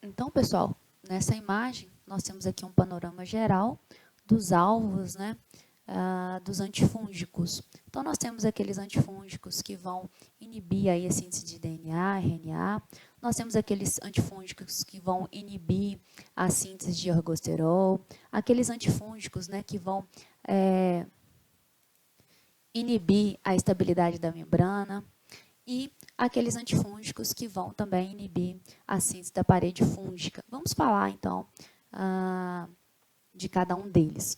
Então, pessoal, nessa imagem, nós temos aqui um panorama geral dos alvos, né, dos antifúngicos. Então, nós temos aqueles antifúngicos que vão inibir aí a síntese de DNA, RNA. Nós temos aqueles antifúngicos que vão inibir a síntese de ergosterol. Aqueles antifúngicos, né, que vão inibir a estabilidade da membrana. E aqueles antifúngicos que vão também inibir a síntese da parede fúngica. Vamos falar, então, de cada um deles.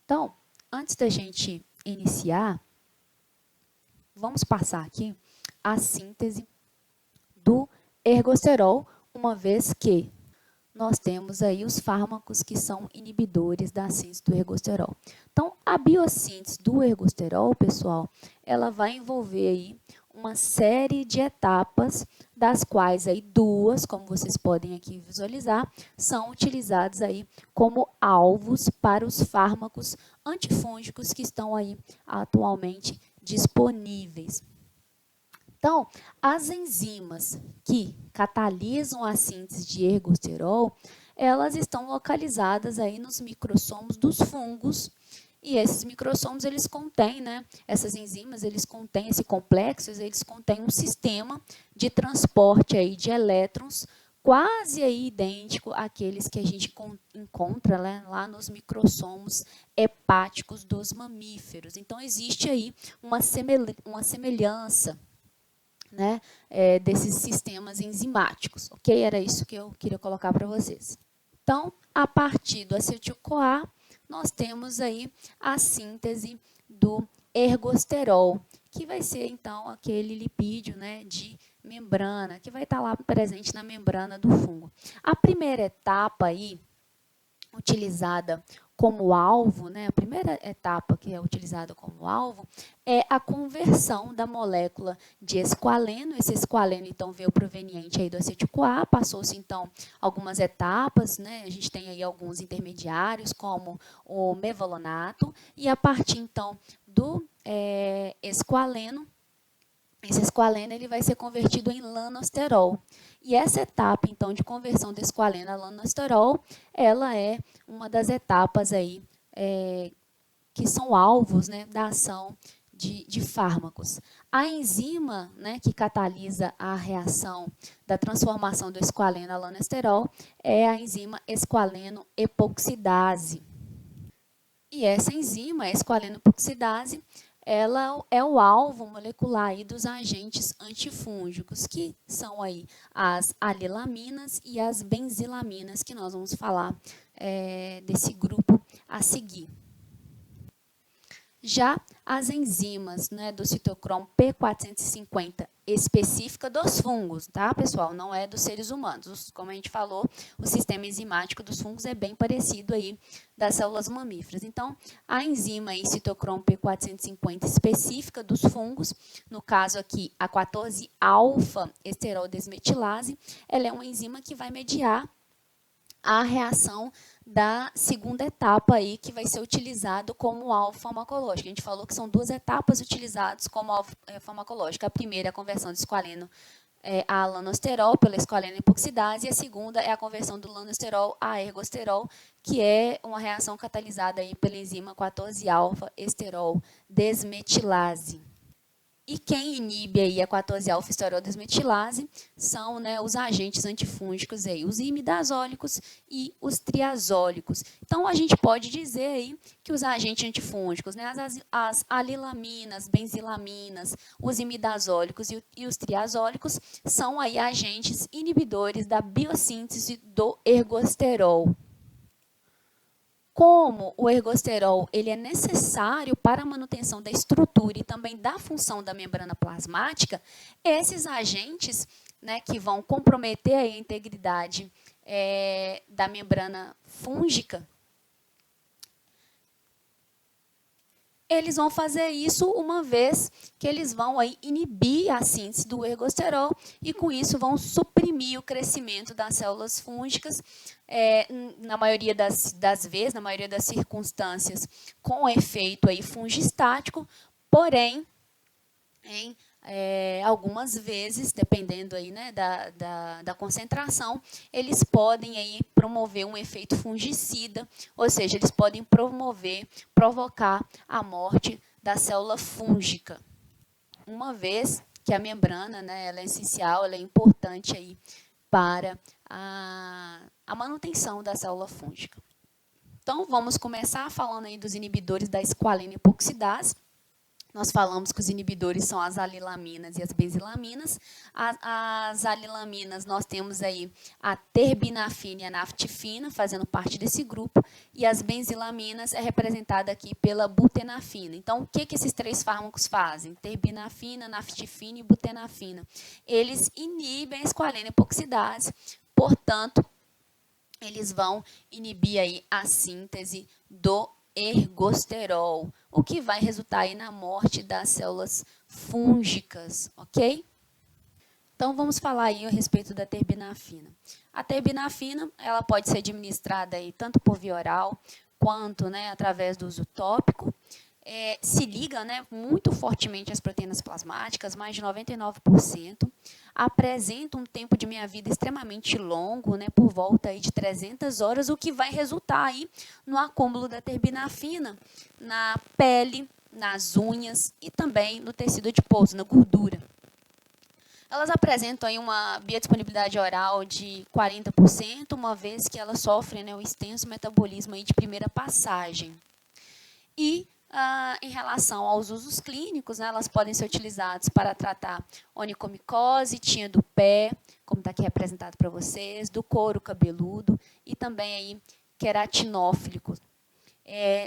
Então, antes da gente iniciar, vamos passar aqui a síntese do ergosterol, uma vez que nós temos aí os fármacos que são inibidores da síntese do ergosterol. Então, a biossíntese do ergosterol, pessoal, ela vai envolver aí uma série de etapas, das quais aí duas, como vocês podem aqui visualizar, são utilizadas aí como alvos para os fármacos antifúngicos que estão aí atualmente disponíveis. Então, as enzimas que catalisam a síntese de ergosterol, elas estão localizadas aí nos microssomos dos fungos. E esses microssomos, eles contêm, né, essas enzimas, eles contêm, esse complexo, eles contêm um sistema de transporte aí de elétrons quase aí idêntico àqueles que a gente encontra, né, lá nos microssomos hepáticos dos mamíferos. Então, existe aí uma semelhança, né, desses sistemas enzimáticos, ok? Era isso que eu queria colocar para vocês. Então, a partir do acetil-CoA, nós temos aí a síntese do ergosterol, que vai ser, então, aquele lipídio, né, de membrana, que vai estar lá presente na membrana do fungo. A primeira etapa aí, utilizada como alvo, né, a primeira etapa que é utilizada como alvo, é a conversão da molécula de esqualeno. Esse esqualeno, então, veio proveniente aí do acetil-CoA, passou-se, então, algumas etapas, né, a gente tem aí alguns intermediários, como o mevalonato, e a partir, então, do esqualeno, esse esqualeno ele vai ser convertido em lanosterol. E essa etapa, então, de conversão do esqualeno a lanosterol, ela é uma das etapas aí, que são alvos, né, da ação de fármacos. A enzima, né, que catalisa a reação da transformação do esqualeno a lanosterol é a enzima esqualeno-epoxidase. E essa enzima, a esqualeno-epoxidase, ela é o alvo molecular aí dos agentes antifúngicos, que são aí as alilaminas e as benzilaminas, que nós vamos falar desse grupo a seguir. Já as enzimas, né, do citocromo P450, específica dos fungos, tá, pessoal? Não é dos seres humanos. Como a gente falou, o sistema enzimático dos fungos é bem parecido aí das células mamíferas. Então, a enzima aí, citocromo P450, específica dos fungos, no caso aqui, a 14-alfa-esterol desmetilase, ela é uma enzima que vai mediar a reação da segunda etapa aí, que vai ser utilizado como alvo farmacológico. A gente falou que são duas etapas utilizadas como alvo farmacológico. A primeira é a conversão do esqualeno a lanosterol pela esqualeno-epoxidase, e a segunda é a conversão do lanosterol a ergosterol, que é uma reação catalisada aí pela enzima 14-alfa-esterol desmetilase. E quem inibe aí a 14-alfa-esterol desmetilase são, né, os agentes antifúngicos aí, os imidazólicos e os triazólicos. Então, a gente pode dizer aí que os agentes antifúngicos, né, as alilaminas, benzilaminas, os imidazólicos e os triazólicos são aí agentes inibidores da biossíntese do ergosterol. Como o ergosterol ele é necessário para a manutenção da estrutura e também da função da membrana plasmática, esses agentes, né, que vão comprometer a integridade da membrana fúngica, eles vão fazer isso uma vez que eles vão aí inibir a síntese do ergosterol e, com isso, vão suprimir o crescimento das células fúngicas, na maioria das vezes, na maioria das circunstâncias, com efeito aí fungistático, porém, em algumas vezes, dependendo aí, né, da concentração, eles podem aí promover um efeito fungicida, ou seja, eles podem provocar a morte da célula fúngica. Uma vez que a membrana, né, ela é essencial, ela é importante aí para a manutenção da célula fúngica. Então, vamos começar falando aí dos inibidores da esqualene epoxidase. Nós falamos que os inibidores são as alilaminas e as benzilaminas. As alilaminas, nós temos aí a terbinafina e a naftifina, fazendo parte desse grupo, e as benzilaminas é representada aqui pela butenafina. Então, o que esses três fármacos fazem? Terbinafina, naftifina e butenafina. Eles inibem a esqualene epoxidase, portanto, eles vão inibir aí a síntese do ergosterol, o que vai resultar aí na morte das células fúngicas, ok? Então, vamos falar aí a respeito da terbinafina. A terbinafina, ela pode ser administrada aí tanto por via oral, quanto, né, através do uso tópico. Se liga, né, muito fortemente às proteínas plasmáticas, mais de 99%, apresenta um tempo de meia-vida extremamente longo, né, por volta aí de 300 horas, o que vai resultar aí no acúmulo da terbinafina na pele, nas unhas e também no tecido adiposo, na gordura. Elas apresentam aí uma biodisponibilidade oral de 40%, uma vez que elas sofrem, né, um extenso metabolismo aí de primeira passagem. E em relação aos usos clínicos, né, elas podem ser utilizadas para tratar onicomicose, tinha do pé, como está aqui representado para vocês, do couro cabeludo e também aí queratinófilo,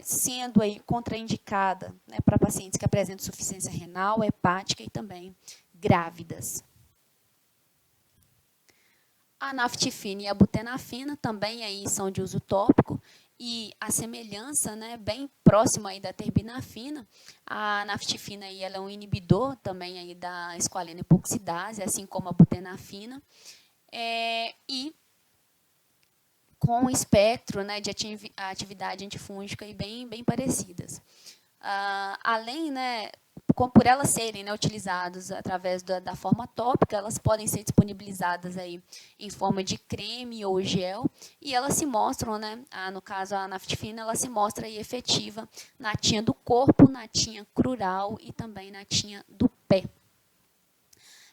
sendo aí contraindicada, né, para pacientes que apresentam insuficiência renal, hepática e também grávidas. A naftifina e a butenafina também aí são de uso tópico. E a semelhança, né, bem próxima aí da terbinafina, a naftifina aí, ela é um inibidor também aí da esqualene epoxidase, assim como a butenafina, e com um espectro, né, de atividade antifúngica aí bem parecidas. Além, né, por elas serem, né, utilizadas através da forma tópica, elas podem ser disponibilizadas aí em forma de creme ou gel, e elas se mostram, né, no caso a naftifina, ela se mostra aí efetiva na tinha do corpo, na tinha crural e também na tinha do pé.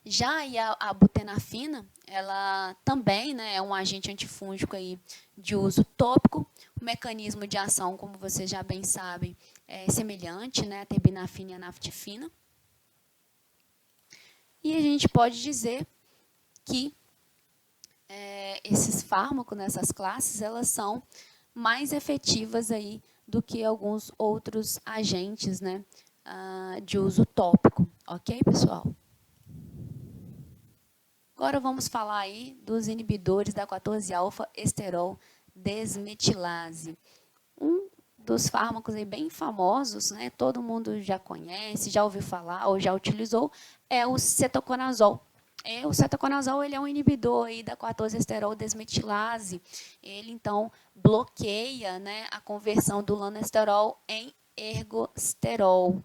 Já a butenafina, ela também, né, é um agente antifúngico aí de uso tópico. O mecanismo de ação, como vocês já bem sabem, é semelhante, né, a terbinafina e a naftifina. E a gente pode dizer que esses fármacos, nessas classes, elas são mais efetivas aí do que alguns outros agentes, né, de uso tópico. Ok, pessoal? Agora vamos falar aí dos inibidores da 14-alfa-esterol desmetilase. Um dos fármacos aí bem famosos, né, todo mundo já conhece, já ouviu falar ou já utilizou, é o cetoconazol. O cetoconazol, ele é um inibidor aí da 14-esterol desmetilase. Ele, então, bloqueia, né, a conversão do lanesterol em ergosterol.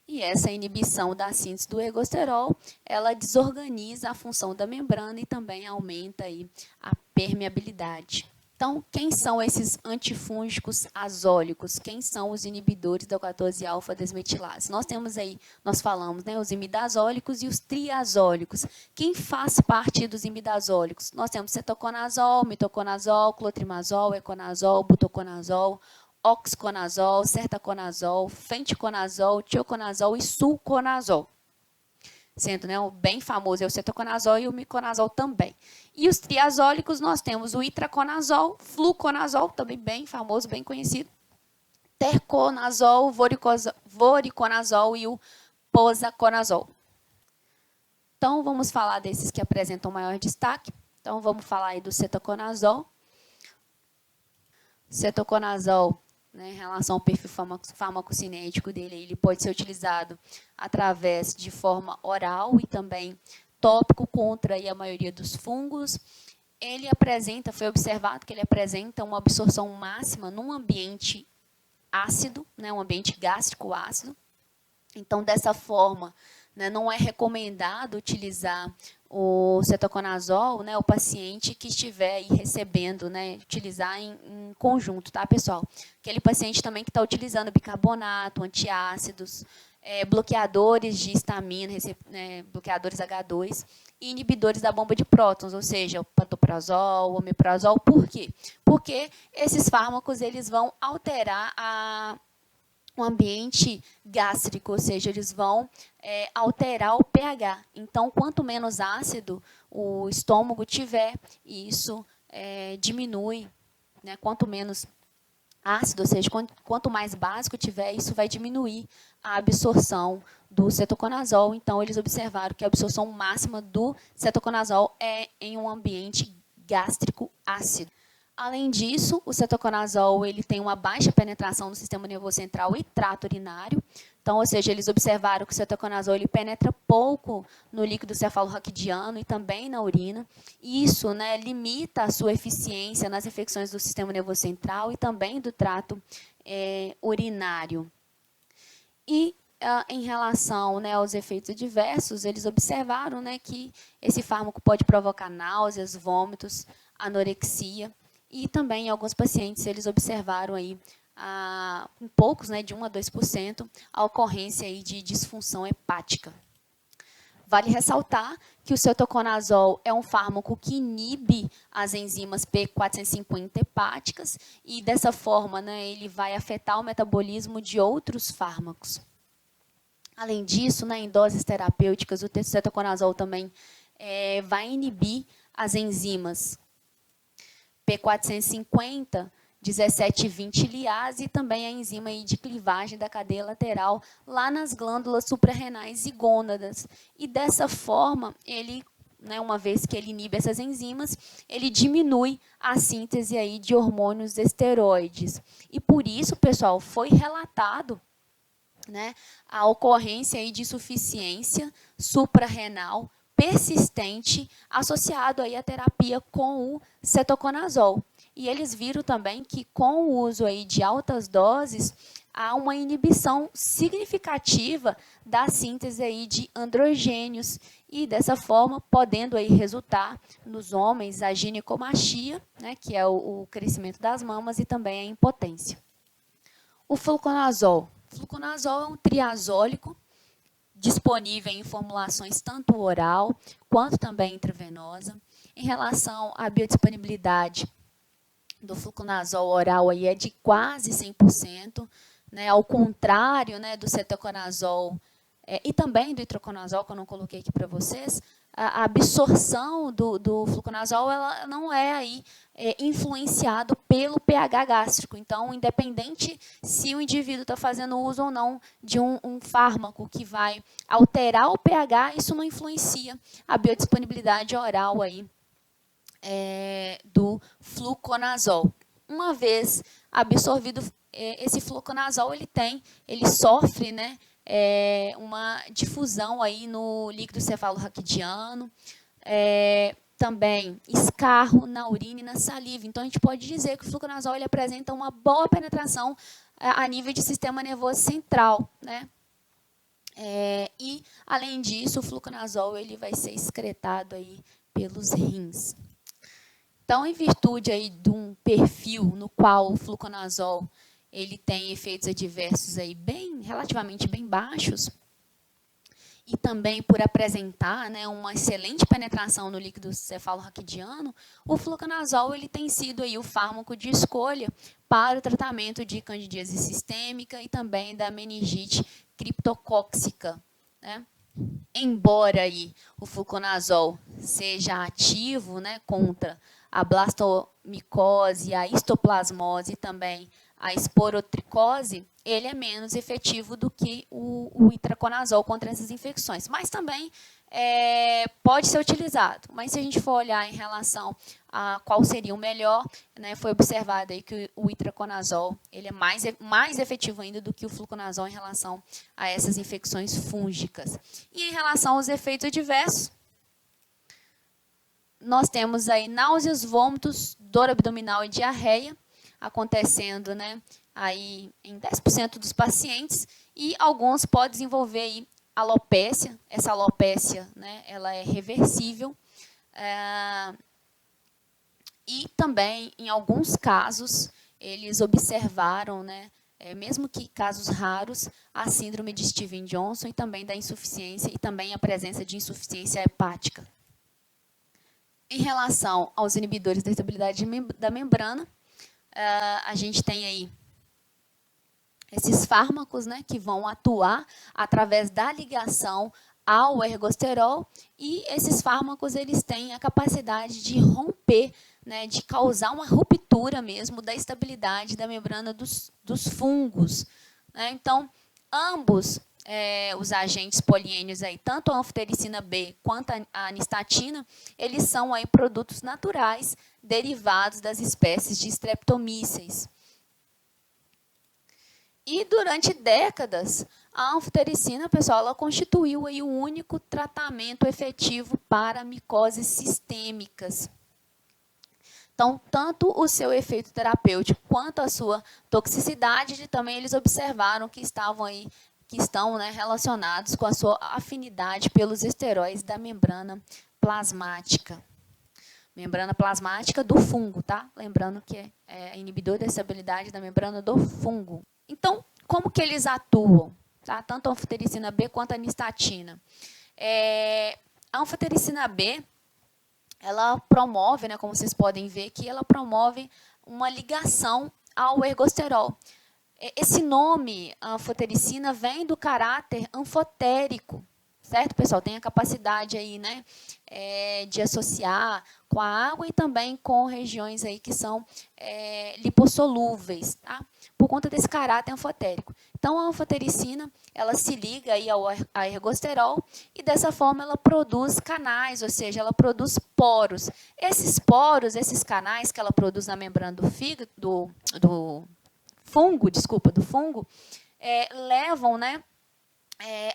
E essa inibição da síntese do ergosterol, ela desorganiza a função da membrana e também aumenta aí a permeabilidade. Então, quem são esses antifúngicos azólicos? Quem são os inibidores da 14-alfa-desmetilase? Nós temos aí, nós falamos, né, os imidazólicos e os triazólicos. Quem faz parte dos imidazólicos? Nós temos cetoconazol, metoconazol, clotrimazol, econazol, butoconazol, oxconazol, sertaconazol, fenticonazol, tioconazol e sulconazol. Sendo, né, o bem famoso é o cetoconazol e o miconazol também. E os triazólicos nós temos o itraconazol, fluconazol, também bem famoso, bem conhecido, terconazol, voriconazol e o posaconazol. Então, vamos falar desses que apresentam maior destaque. Então, vamos falar aí do cetoconazol. Cetoconazol, né, em relação ao perfil farmacocinético dele, ele pode ser utilizado através de forma oral e também tópico contra aí, a maioria dos fungos. Ele apresenta, foi observado que ele apresenta uma absorção máxima num ambiente ácido, né, um ambiente gástrico ácido, Então, dessa forma, né, não é recomendado utilizar o cetoconazol, né, o paciente que estiver aí recebendo, né, utilizar em conjunto, tá, pessoal? Aquele paciente também que está utilizando bicarbonato, antiácidos, bloqueadores de histamina, bloqueadores H2 e inibidores da bomba de prótons, ou seja, o pantoprazol, o omeprazol. Por quê? Porque esses fármacos eles vão alterar o ambiente gástrico, ou seja, eles vão alterar o pH. Então, quanto menos ácido o estômago tiver, isso diminui, né? Quanto menos ácido, ou seja, quanto mais básico tiver, isso vai diminuir a absorção do cetoconazol. Então, eles observaram que a absorção máxima do cetoconazol é em um ambiente gástrico ácido. Além disso, o cetoconazol ele tem uma baixa penetração no sistema nervoso central e trato urinário. Então, ou seja, eles observaram que o cetoconazol ele penetra pouco no líquido cefalorraquidiano e também na urina. Isso, né, limita a sua eficiência nas infecções do sistema nervoso central e também do trato urinário. E em relação, né, aos efeitos adversos, eles observaram, né, que esse fármaco pode provocar náuseas, vômitos, anorexia. E também em alguns pacientes eles observaram aí, em poucos, né, de 1 a 2%, a ocorrência aí de disfunção hepática. Vale ressaltar que o cetoconazol é um fármaco que inibe as enzimas P450 hepáticas e, dessa forma, né, ele vai afetar o metabolismo de outros fármacos. Além disso, né, em doses terapêuticas, o cetoconazol também vai inibir as enzimas P450, 17 e 20 liase e também a enzima aí de clivagem da cadeia lateral lá nas glândulas suprarrenais e gônadas. E dessa forma, ele, né, uma vez que ele inibe essas enzimas, ele diminui a síntese aí de hormônios esteroides. E por isso, pessoal, foi relatado, né, a ocorrência aí de insuficiência suprarrenal persistente associado aí à terapia com o cetoconazol. E eles viram também que com o uso aí de altas doses, há uma inibição significativa da síntese aí de androgênios e, dessa forma, podendo aí resultar nos homens a ginecomastia, né, que é o crescimento das mamas e também a impotência. O fluconazol. O fluconazol é um triazólico disponível em formulações tanto oral quanto também intravenosa. Em relação à biodisponibilidade do fluconazol oral, aí é de quase 100%, né, ao contrário, né, do cetoconazol e também do itraconazol, que eu não coloquei aqui para vocês. A absorção do fluconazol ela não é aí influenciado pelo pH gástrico. Então, independente se o indivíduo está fazendo uso ou não de um fármaco que vai alterar o pH, isso não influencia a biodisponibilidade oral aí, do fluconazol. Uma vez absorvido esse fluconazol, ele sofre, né, uma difusão aí no líquido cefalorraquidiano, também escarro na urina e na saliva. Então, a gente pode dizer que o fluconazol ele apresenta uma boa penetração a nível de sistema nervoso central, né? E, além disso, o fluconazol ele vai ser excretado aí pelos rins. Então, em virtude aí de um perfil no qual o fluconazol ele tem efeitos adversos aí relativamente bem baixos, e também por apresentar, né, uma excelente penetração no líquido cefalorraquidiano, o fluconazol ele tem sido aí o fármaco de escolha para o tratamento de candidíase sistêmica e também da meningite criptocóxica, né? Embora aí o fluconazol seja ativo, né, contra a blastomicose, a histoplasmose e também a esporotricose, ele é menos efetivo do que o itraconazol contra essas infecções. Mas também pode ser utilizado. Mas se a gente for olhar em relação a qual seria o melhor, né, foi observado aí que o itraconazol ele é mais efetivo ainda do que o fluconazol em relação a essas infecções fúngicas. E em relação aos efeitos adversos, nós temos aí náuseas, vômitos, dor abdominal e diarreia. acontecendo, né, aí em 10% dos pacientes, e alguns podem desenvolver aí alopécia. Essa alopécia, né, ela é reversível, e também, em alguns casos, eles observaram, né, mesmo que casos raros, a síndrome de Stevens-Johnson e também da insuficiência e também a presença de insuficiência hepática. Em relação aos inibidores da estabilidade da membrana, a gente tem aí esses fármacos, né, que vão atuar através da ligação ao ergosterol, e esses fármacos eles têm a capacidade de romper, né, de causar uma ruptura mesmo da estabilidade da membrana dos fungos, né? Então, ambos os agentes poliênios, aí, tanto a anfotericina B quanto a anistatina, eles são aí produtos naturais derivados das espécies de Streptomyces. E durante décadas, a anfotericina, pessoal, ela constituiu aí o único tratamento efetivo para micoses sistêmicas. Então, tanto o seu efeito terapêutico quanto a sua toxicidade, também eles observaram que estão, né, relacionados com a sua afinidade pelos esteróides da membrana plasmática. Membrana plasmática do fungo, tá? Lembrando que é inibidor da estabilidade da membrana do fungo. Então, como que eles atuam? Tá? Tanto a anfotericina B quanto a anistatina. A anfotericina B, ela promove, né, como vocês podem ver aqui, ela promove uma ligação ao ergosterol. Esse nome, anfotericina, vem do caráter anfotérico, certo, pessoal? Tem a capacidade aí, né, de associar com a água e também com regiões aí que são lipossolúveis, tá? Por conta desse caráter anfotérico. Então, a anfotericina, ela se liga aí ao ergosterol e, dessa forma, ela produz canais, ou seja, ela produz poros. Esses poros, esses canais que ela produz na membrana do fungo, levam, né,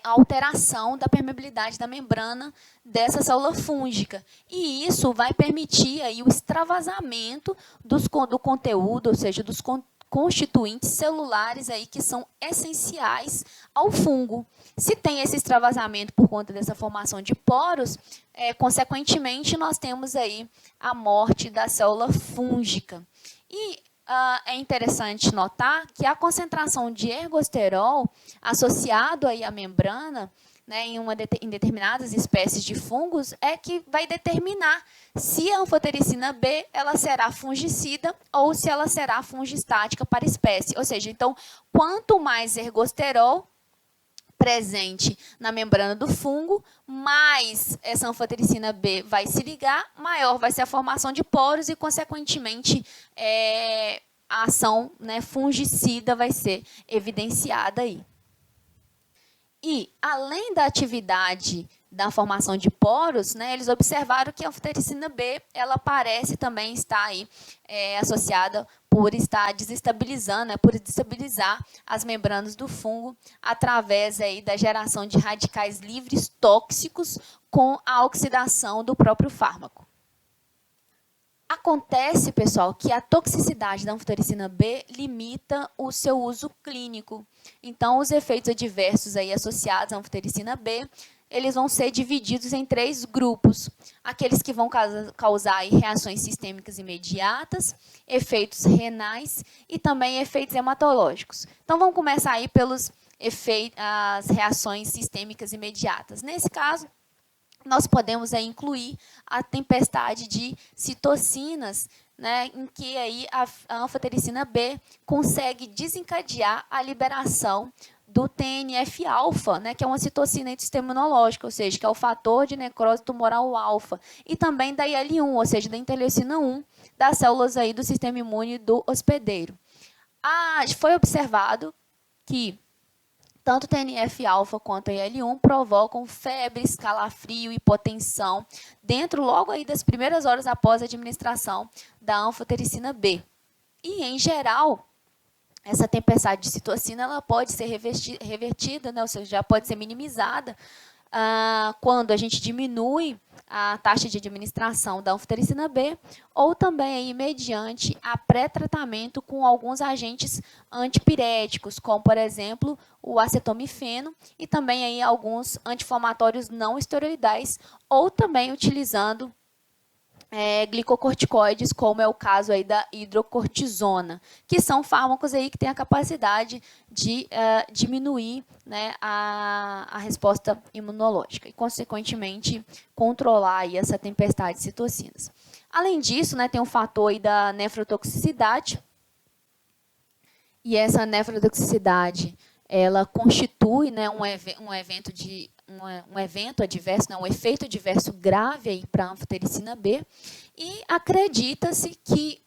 a alteração da permeabilidade da membrana dessa célula fúngica. E isso vai permitir aí o extravasamento do conteúdo, ou seja, dos constituintes celulares aí que são essenciais ao fungo. Se tem esse extravasamento por conta dessa formação de poros, consequentemente, nós temos aí a morte da célula fúngica. E é interessante notar que a concentração de ergosterol associado aí à membrana, né, em determinadas espécies de fungos, é que vai determinar se a anfotericina B ela será fungicida ou se ela será fungistática para a espécie. Ou seja, então, quanto mais ergosterol presente na membrana do fungo, mais essa anfotericina B vai se ligar, maior vai ser a formação de poros e, consequentemente, a ação, né, fungicida vai ser evidenciada aí. E, além da atividade da formação de poros, né, eles observaram que a anfotericina B ela parece também estar aí, associada por estar desestabilizando, né, por desestabilizar as membranas do fungo através aí da geração de radicais livres tóxicos com a oxidação do próprio fármaco. Acontece, pessoal, que a toxicidade da anfotericina B limita o seu uso clínico. Então, os efeitos adversos aí associados à anfotericina B, eles vão ser divididos em 3 grupos. Aqueles que vão causar aí reações sistêmicas imediatas, efeitos renais e também efeitos hematológicos. Então, vamos começar aí pelos as reações sistêmicas imediatas. Nesse caso, nós podemos aí incluir a tempestade de citocinas, né, em que aí a anfotericina B consegue desencadear a liberação do TNF-alfa, né, que é uma citocina do sistema imunológico, ou seja, que é o fator de necrose tumoral alfa, e também da IL-1, ou seja, da interleucina 1, das células aí do sistema imune do hospedeiro. Foi observado que tanto o TNF-alfa quanto a IL-1 provocam febre, calafrio, hipotensão, dentro logo aí das primeiras horas após a administração da anfotericina B. E, em geral, essa tempestade de citocina ela pode ser revertida, né, ou seja, já pode ser minimizada quando a gente diminui a taxa de administração da anfotericina B, ou também aí mediante a pré-tratamento com alguns agentes antipiréticos, como, por exemplo, o acetomifeno, e também aí alguns anti-inflamatórios não esteroidais, ou também utilizando glicocorticoides, como é o caso aí da hidrocortisona, que são fármacos aí que têm a capacidade de diminuir, né, a resposta imunológica e, consequentemente, controlar aí essa tempestade de citocinas. Além disso, né, tem um fator aí da nefrotoxicidade, e essa nefrotoxicidade ela constitui, né, um evento adverso, né, um efeito adverso grave para a anfotericina B, e acredita-se que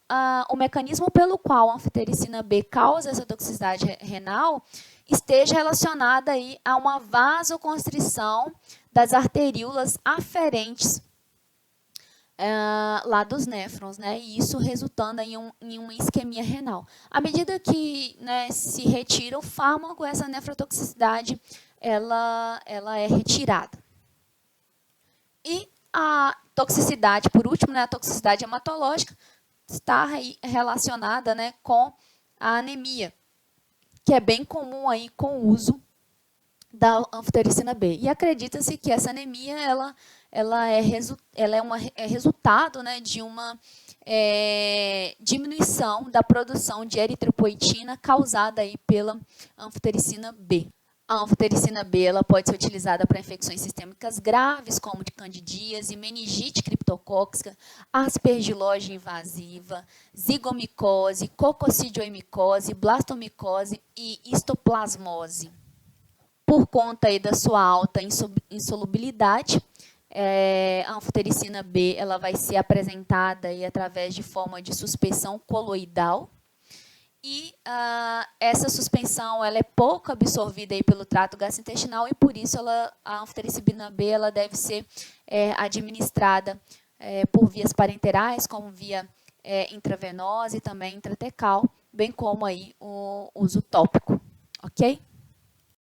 o mecanismo pelo qual a anfotericina B causa essa toxicidade renal esteja relacionada aí a uma vasoconstrição das arteríolas aferentes lá dos néfrons, né, e isso resultando em uma isquemia renal. À medida que, né, se retira o fármaco, essa nefrotoxicidade ela é retirada. E a toxicidade, por último, né, a toxicidade hematológica está aí relacionada, né, com a anemia, que é bem comum aí com o uso da anfotericina B. E acredita-se que essa anemia ela é resultado, né, de uma diminuição da produção de eritropoetina causada aí pela anfotericina B. A anfotericina B ela pode ser utilizada para infecções sistêmicas graves, como de candidíase, meningite criptocócica, aspergilose invasiva, zigomicose, coccidioimicose, blastomicose e histoplasmose. Por conta aí da sua alta insolubilidade, a anfotericina B ela vai ser apresentada aí através de forma de suspensão coloidal, e essa suspensão ela é pouco absorvida aí pelo trato gastrointestinal, e por isso a anfotericina B ela deve ser administrada por vias parenterais, como via intravenosa e também intratecal, bem como aí o uso tópico, ok?